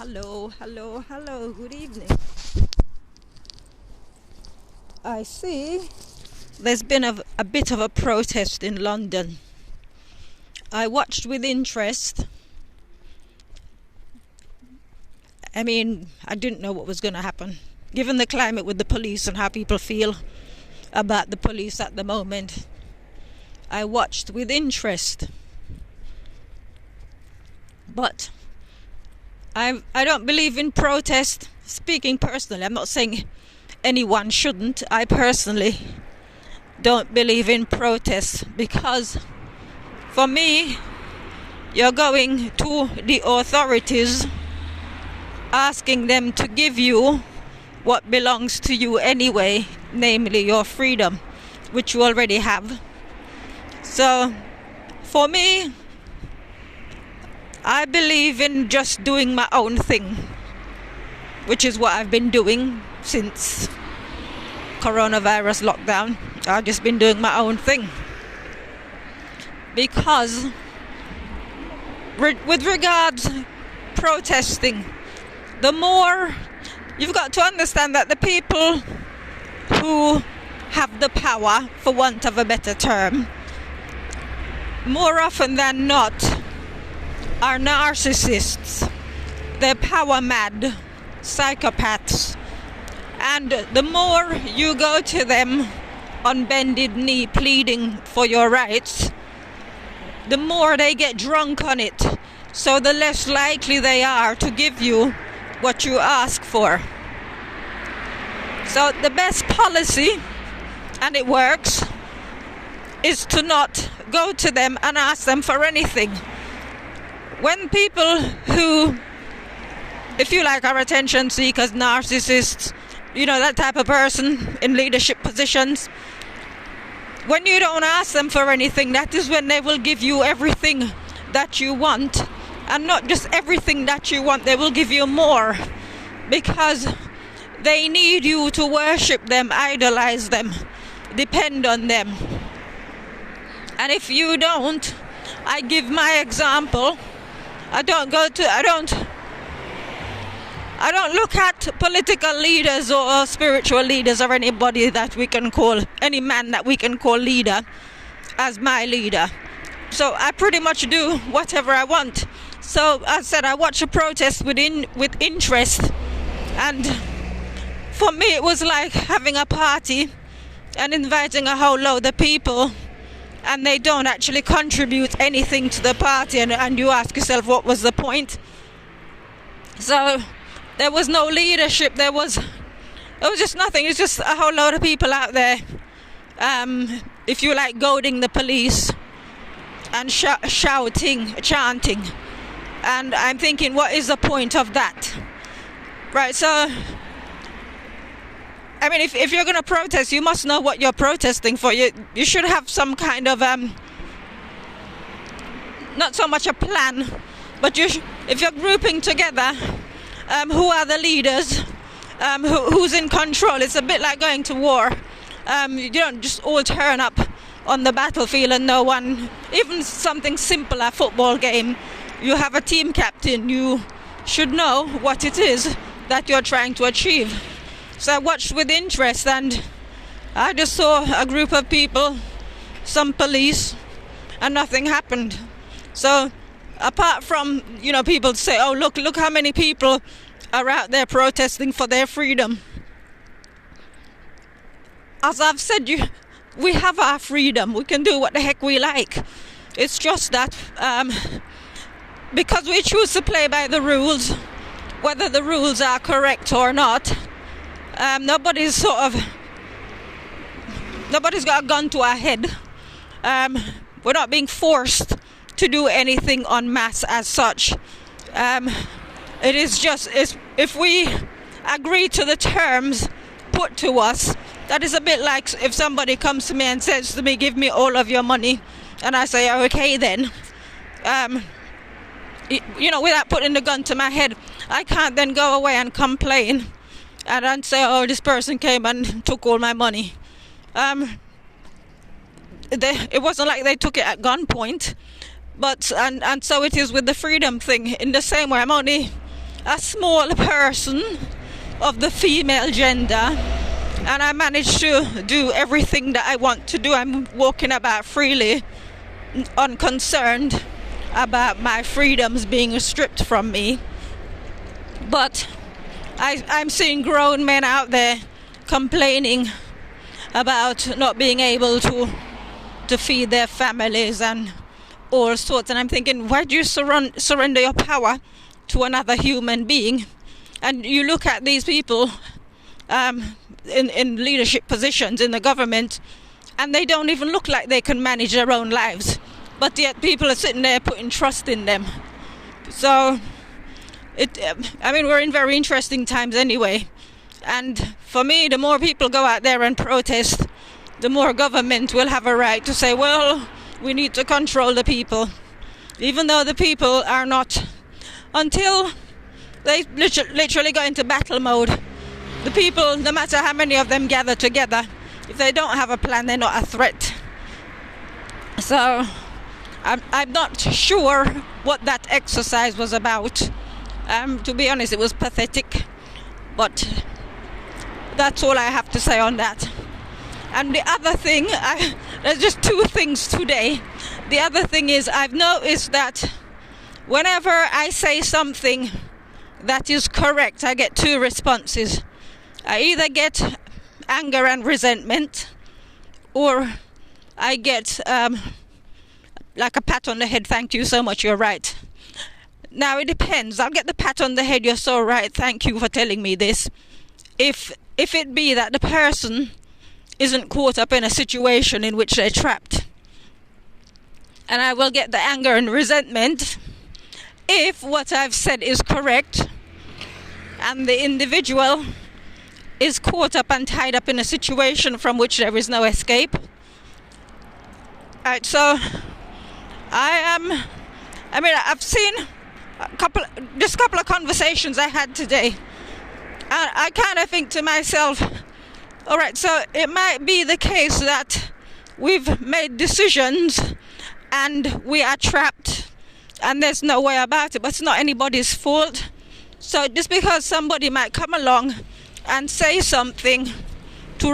Hello, good evening. I see there's been a bit of a protest in London. I watched with interest. I didn't know what was going to happen. Given the climate with the police and how people feel about the police at the moment, I watched with interest. But I don't believe in protest. Speaking personally, I'm not saying anyone shouldn't. I personally don't believe in protest because for me, you're going to the authorities asking them to give you what belongs to you anyway, namely your freedom, which you already have. So for me, I believe in just doing my own thing, which is what I've been doing since coronavirus lockdown. I've just been doing my own thing. Because with regards protesting, the more you've got to understand that the people who have the power, for want of a better term, more often than not, are narcissists. They're power mad, psychopaths. And the more you go to them on bended knee pleading for your rights, the more they get drunk on it. So the less likely they are to give you what you ask for. So the best policy, and it works, is to not go to them and ask them for anything. When people who, if you like, are attention seekers, narcissists, that type of person in leadership positions, when you don't ask them for anything, that is when they will give you everything that you want. And not just everything that you want, they will give you more. Because they need you to worship them, idolize them, depend on them. And if you don't, I give my example. I don't look at political leaders or spiritual leaders or anybody that we can call, any man that we can call leader, as my leader. So I pretty much do whatever I want. So I said I watch a protest with interest, and for me it was like having a party and inviting a whole load of people, and they don't actually contribute anything to the party, and you ask yourself, what was the point? So there was no leadership, it was just nothing. It's just a whole load of people out there, if you like, goading the police and shouting, chanting. And I'm thinking, what is the point of that? Right, so if you're going to protest, you must know what you're protesting for. You should have some kind of, not so much a plan, but if you're grouping together, who are the leaders, who's in control. It's a bit like going to war. You don't just all turn up on the battlefield and no one, even something simple, a football game, you have a team captain. You should know what it is that you're trying to achieve. So I watched with interest, and I just saw a group of people, some police, and nothing happened. So apart from, people say, oh, look how many people are out there protesting for their freedom. As I've said, we have our freedom. We can do what the heck we like. It's just that because we choose to play by the rules, whether the rules are correct or not, nobody's got a gun to our head. We're not being forced to do anything en masse as such. It is just, if we agree to the terms put to us, that is a bit like if somebody comes to me and says to me, give me all of your money, and I say, okay then. Without putting the gun to my head, I can't then go away and complain and then say, oh, this person came and took all my money. It wasn't like they took it at gunpoint. But and so it is with the freedom thing. In the same way, I'm only a small person of the female gender, and I manage to do everything that I want to do. I'm walking about freely, unconcerned about my freedoms being stripped from me. But I'm seeing grown men out there complaining about not being able to feed their families and all sorts. And I'm thinking, why do you surrender your power to another human being? And you look at these people in leadership positions in the government, and they don't even look like they can manage their own lives. But yet people are sitting there putting trust in them. So, we're in very interesting times anyway. And for me, the more people go out there and protest, the more government will have a right to say, well, we need to control the people. Even though the people are not, until they literally go into battle mode. The people, no matter how many of them gather together, if they don't have a plan, they're not a threat. So I'm not sure what that exercise was about. To be honest, it was pathetic. But that's all I have to say on that. And the other thing, there's just two things today. The other thing is, I've noticed that whenever I say something that is correct, I get two responses. I either get anger and resentment, or I get like a pat on the head, thank you so much, you're right. Now it depends. I'll get the pat on the head, you're so right, thank you for telling me this. If it be that the person isn't caught up in a situation in which they're trapped. And I will get the anger and resentment if what I've said is correct and the individual is caught up and tied up in a situation from which there is no escape. Alright, so I've seen a couple of conversations I had today, and I kind of think to myself, all right, so it might be the case that we've made decisions and we are trapped and there's no way about it, but it's not anybody's fault. So just because somebody might come along and say something to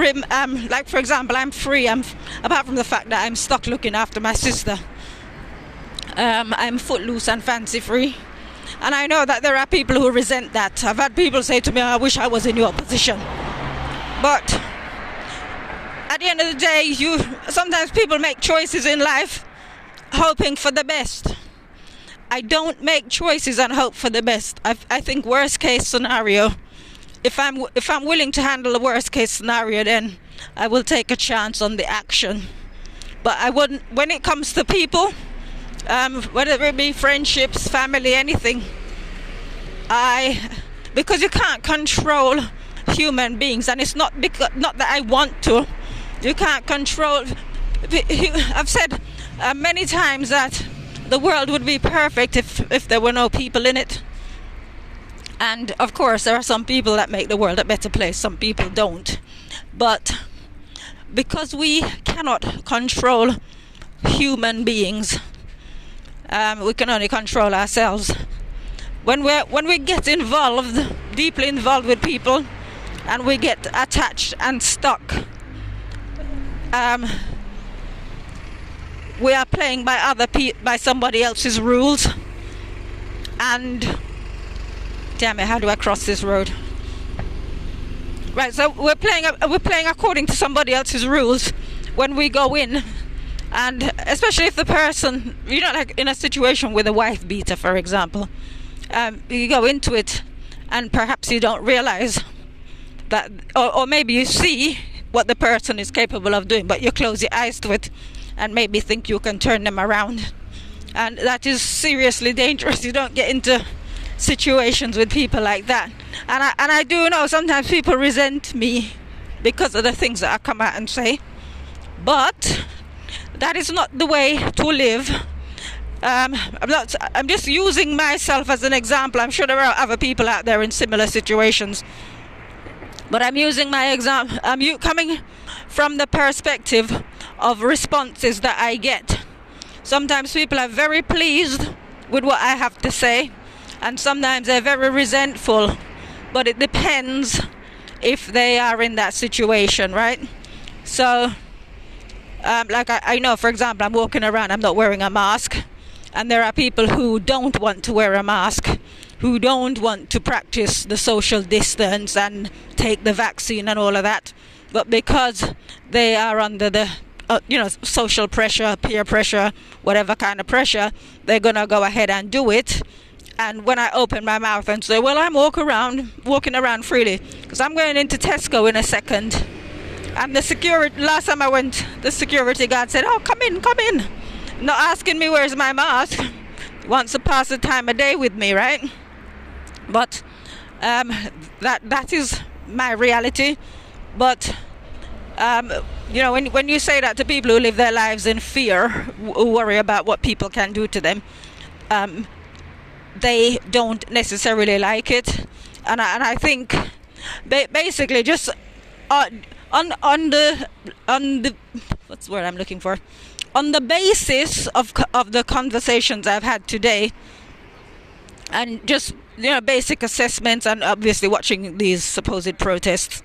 like for example, I'm free, apart from the fact that I'm stuck looking after my sister, I'm footloose and fancy free. And I know that there are people who resent that. I've had people say to me, I wish I was in your position. But at the end of the day, sometimes people make choices in life hoping for the best. I don't make choices and hope for the best. I think worst case scenario, if I'm willing to handle the worst case scenario, then I will take a chance on the action. But I wouldn't, when it comes to people, whether it be friendships, family, anything, because you can't control human beings, and it's not that I want to. You can't control. I've said many times that the world would be perfect if there were no people in it. And of course there are some people that make the world a better place, some people don't. But because we cannot control human beings, we can only control ourselves. When we get involved, deeply involved with people, and we get attached and stuck, we are playing by somebody else's rules. And damn it, how do I cross this road? Right, so we're playing according to somebody else's rules when we go in, and especially if the person, like in a situation with a wife beater, for example, you go into it and perhaps you don't realize that, or maybe you see what the person is capable of doing, but you close your eyes to it and maybe think you can turn them around, and that is seriously dangerous. You don't get into situations with people like that. And I do know sometimes people resent me because of the things that I come out and say, but that is not the way to live. I'm just using myself as an example. I'm sure there are other people out there in similar situations, but I'm using my example. I'm coming from the perspective of responses that I get. Sometimes people are very pleased with what I have to say, and sometimes they're very resentful, but it depends if they are in that situation, right? So like I know, for example, I'm walking around, I'm not wearing a mask, and there are people who don't want to wear a mask, who don't want to practice the social distance and take the vaccine and all of that, but because they are under the social pressure, peer pressure, whatever kind of pressure, they're gonna go ahead and do it. And when I open my mouth and say, well, I'm walking around freely, because I'm going into Tesco in a second, and last time I went, the security guard said, oh, come in, not asking me where's my mask, wants to pass the time of day with me, right? But that is my reality. But when you say that to people who live their lives in fear, who worry about what people can do to them, they don't necessarily like it. And I think basically just on the what's the word I'm looking for, on the basis of the conversations I've had today, and just basic assessments, and obviously watching these supposed protests,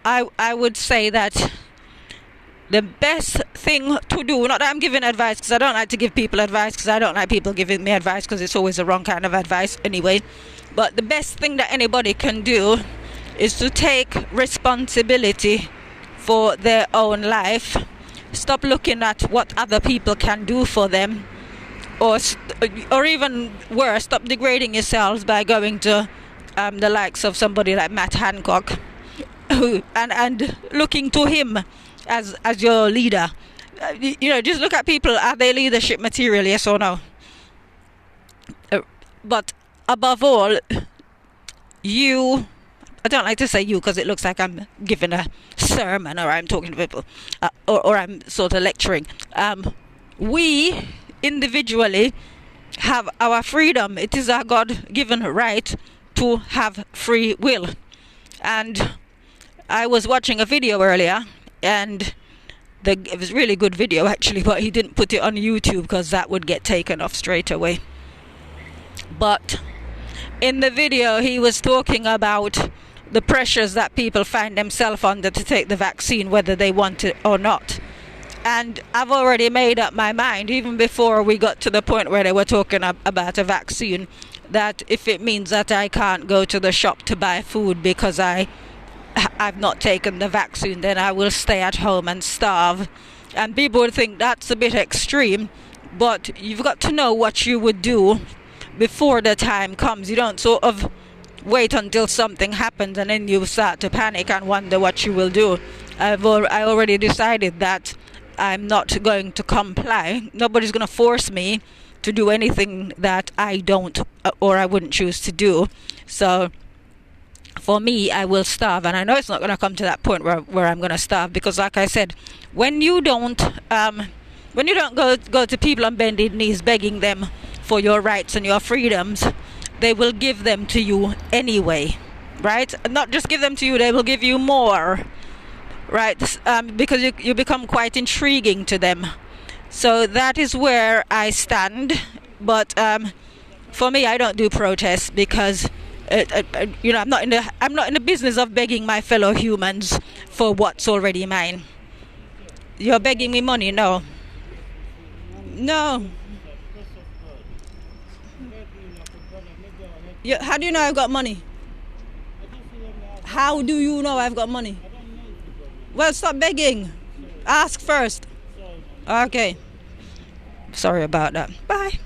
I would say that the best thing to do, not that I'm giving advice, because I don't like to give people advice, because I don't like people giving me advice, because it's always the wrong kind of advice anyway, but the best thing that anybody can do is to take responsibility for their own life. Stop looking at what other people can do for them, or even worse, stop degrading yourselves by going to the likes of somebody like Matt Hancock, and looking to him as your leader. Just look at people. Are they leadership material, yes or no? But above all, I don't like to say you, because it looks like I'm giving a sermon, or I'm talking to people, or I'm sort of lecturing. We individually have our freedom. It is our God-given right to have free will. And I was watching a video earlier, and it was a really good video actually, but he didn't put it on YouTube because that would get taken off straight away. But in the video he was talking about the pressures that people find themselves under to take the vaccine, whether they want it or not. And I've already made up my mind, even before we got to the point where they were talking about a vaccine, that if it means that I can't go to the shop to buy food because I've not taken the vaccine, then I will stay at home and starve. And people would think that's a bit extreme, but you've got to know what you would do before the time comes. You don't sort of wait until something happens and then you start to panic and wonder what you will do. I already decided that I'm not going to comply. Nobody's going to force me to do anything that I don't or I wouldn't choose to do. So for me, I will starve, and I know it's not going to come to that point where I'm going to starve, because like I said, when you don't go to people on bended knees begging them for your rights and your freedoms, they will give them to you anyway, right? Not just give them to you, they will give you more, right? Because you become quite intriguing to them. So that is where I stand. But for me, I don't do protests because I'm not in the business of begging my fellow humans for what's already mine. You're begging me money? No. How do you know I've got money? How do you know I've got money? Well, stop begging. Ask first. Okay. Sorry about that. Bye.